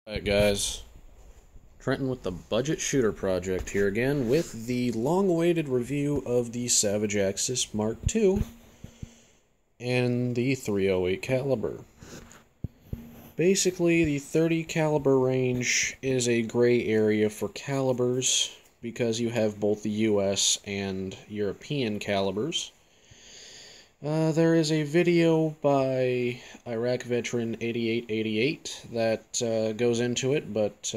Alright guys, Trenton with the Budget Shooter Project here again with the long-awaited review of the Savage Axis Mark II and the .308 caliber. Basically, the .30 caliber range is a gray area for calibers because you have both the US and European calibers. There is a video by Iraq veteran 8888 that goes into it, but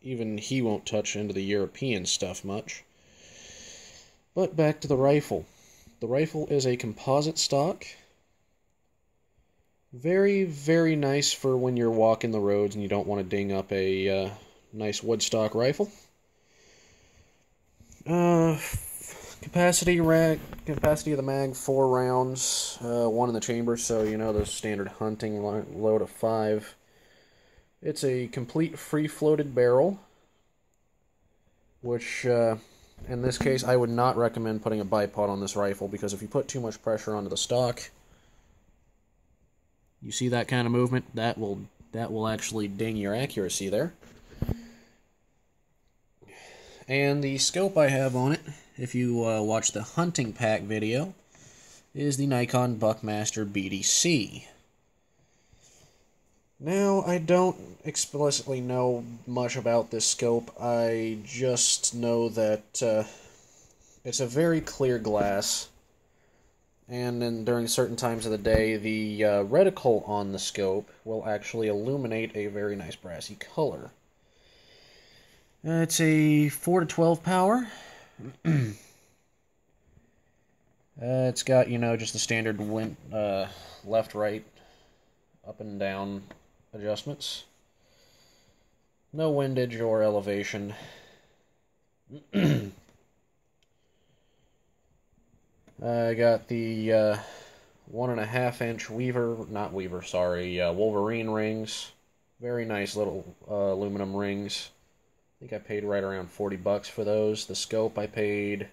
even he won't touch into the European stuff much. But back to the rifle. The rifle is a composite stock. Very, very nice for when you're walking the roads and you don't want to ding up a nice wood stock rifle. Capacity of the mag, 4 rounds, 1 in the chamber, so you know the standard hunting load of 5. It's a complete free-floated barrel, which in this case I would not recommend putting a bipod on this rifle, because if you put too much pressure onto the stock, you see that kind of movement, that will actually ding your accuracy there. And the scope I have on it, if you watch the hunting pack video, is the Nikon Buckmaster BDC. Now, I don't explicitly know much about this scope. I just know that it's a very clear glass, and then during certain times of the day, the reticle on the scope will actually illuminate a very nice brassy color. It's a 4 to 12 power. It's got, you know, just the standard left, right, up and down adjustments. No windage or elevation. I got the 1.5 inch Wolverine rings. Very nice little aluminum rings. I think I paid right around $40 for those. The scope I paid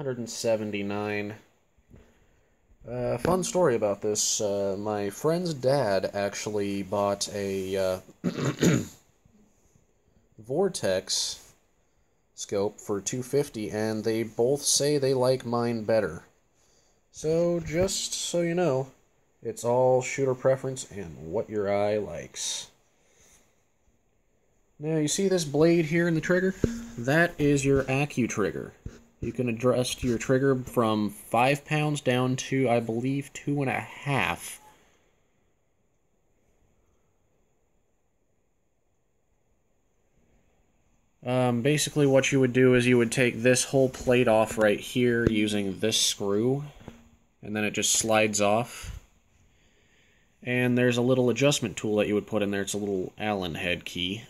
$179. Fun story about this. My friend's dad actually bought a Vortex scope for $250, and they both say they like mine better. So just so you know, it's all shooter preference and what your eye likes. Now, you see this blade here in the trigger? That is your AccuTrigger. You can adjust your trigger from 5 pounds down to, I believe, 2.5. Basically what you would do is you would take this whole plate off right here using this screw, and then it just slides off. And there's a little adjustment tool that you would put in there. It's a little Allen head key.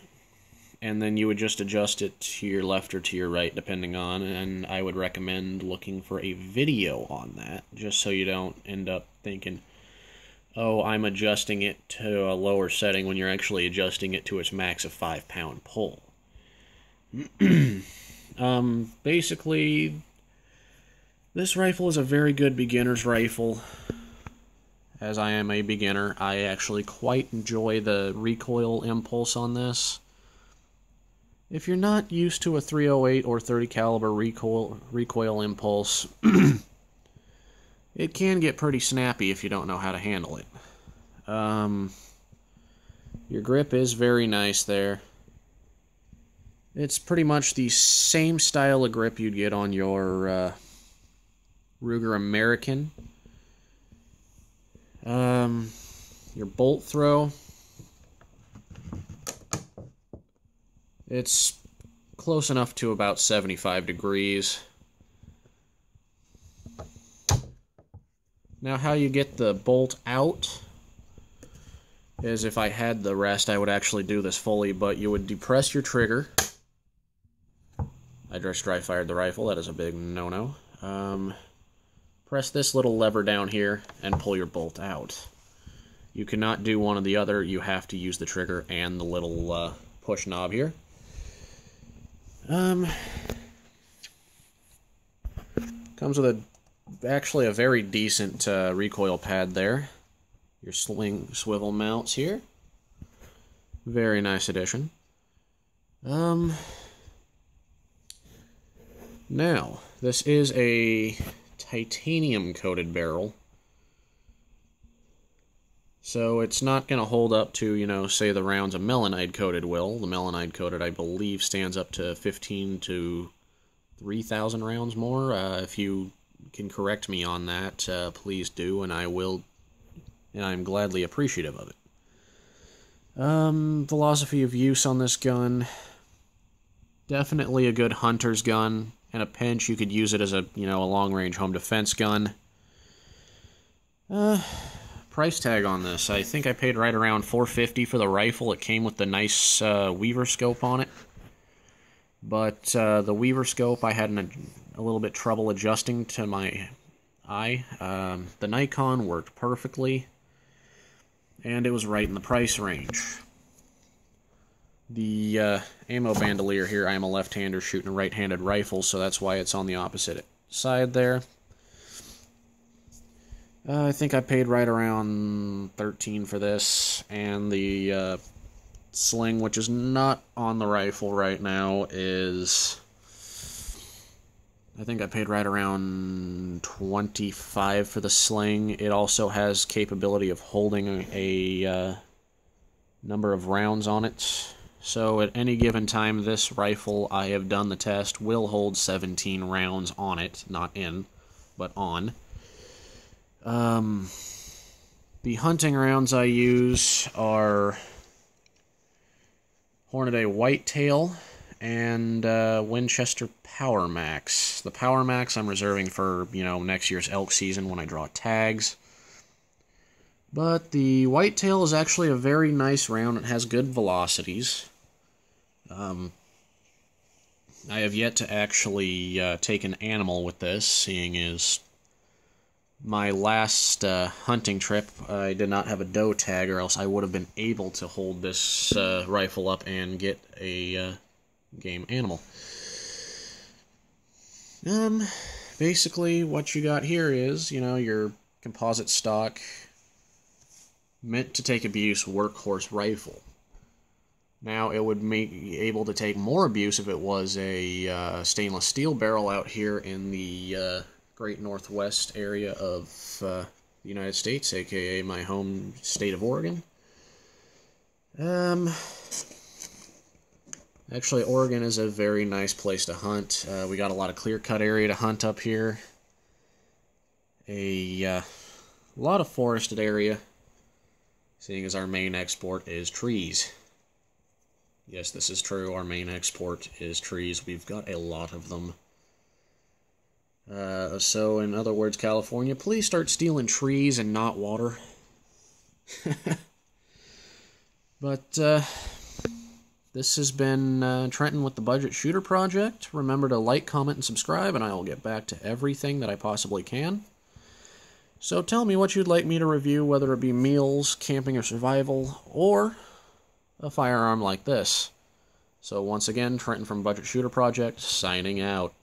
And then you would just adjust it to your left or to your right, depending on, and I would recommend looking for a video on that, just so you don't end up thinking, oh, I'm adjusting it to a lower setting when you're actually adjusting it to its max of 5 pound pull. Basically, this rifle is a very good beginner's rifle. As I am a beginner, I actually quite enjoy the recoil impulse on this. If you're not used to a .308 or .30 caliber recoil impulse, it can get pretty snappy if you don't know how to handle it. Your grip is very nice there. It's pretty much the same style of grip you'd get on your Ruger American. Your bolt throw, it's close enough to about 75 degrees. Now, how you get the bolt out is, if I had the rest, I would actually do this fully, but you would depress your trigger. I just dry fired the rifle, that is a big no-no. Press this little lever down here and pull your bolt out. You cannot do one or the other, you have to use the trigger and the little push knob here. Comes with actually a very decent recoil pad there. Your swivel mounts here. Very nice addition. Now, this is a titanium-coated barrel. So it's not going to hold up to, you know, say the rounds a melanite-coated will. The melanite-coated, I believe, stands up to 15 to 3,000 rounds more. If you can correct me on that, please do, and I will, and I'm gladly appreciative of it. Philosophy of use on this gun. Definitely a good hunter's gun. In a pinch, you could use it as a, you know, a long-range home defense gun. Price tag on this. I think I paid right around $450 for the rifle. It came with the nice Weaver scope on it. But the Weaver scope, I had a little bit trouble adjusting to my eye. The Nikon worked perfectly. And it was right in the price range. The ammo bandolier here, I am a left-hander shooting a right-handed rifle, so that's why it's on the opposite side there. I think I paid right around $13 for this, and the sling, which is not on the rifle right now, is... I think I paid right around $25 for the sling. It also has capability of holding a number of rounds on it. So at any given time, this rifle, I have done the test, will hold 17 rounds on it. Not in, but on. The hunting rounds I use are Hornady Whitetail and Winchester Power Max. The Power Max I'm reserving for, you know, next year's elk season when I draw tags. But the Whitetail is actually a very nice round. It has good velocities. I have yet to actually take an animal with this, seeing as my last hunting trip, I did not have a doe tag, or else I would have been able to hold this rifle up and get a game animal. Basically, what you got here is, you know, your composite stock, meant to take abuse workhorse rifle. Now, it would be able to take more abuse if it was a stainless steel barrel out here in the Great Northwest area of the United States, aka my home state of Oregon. Actually, Oregon is a very nice place to hunt. We got a lot of clear-cut area to hunt up here. A lot of forested area, seeing as our main export is trees. Yes, this is true. Our main export is trees. We've got a lot of them. So, in other words, California, please start stealing trees and not water. But, this has been Trenton with the Budget Shooter Project. Remember to like, comment, and subscribe, and I will get back to everything that I possibly can. So tell me what you'd like me to review, whether it be meals, camping, or survival, or a firearm like this. So once again, Trenton from Budget Shooter Project, signing out.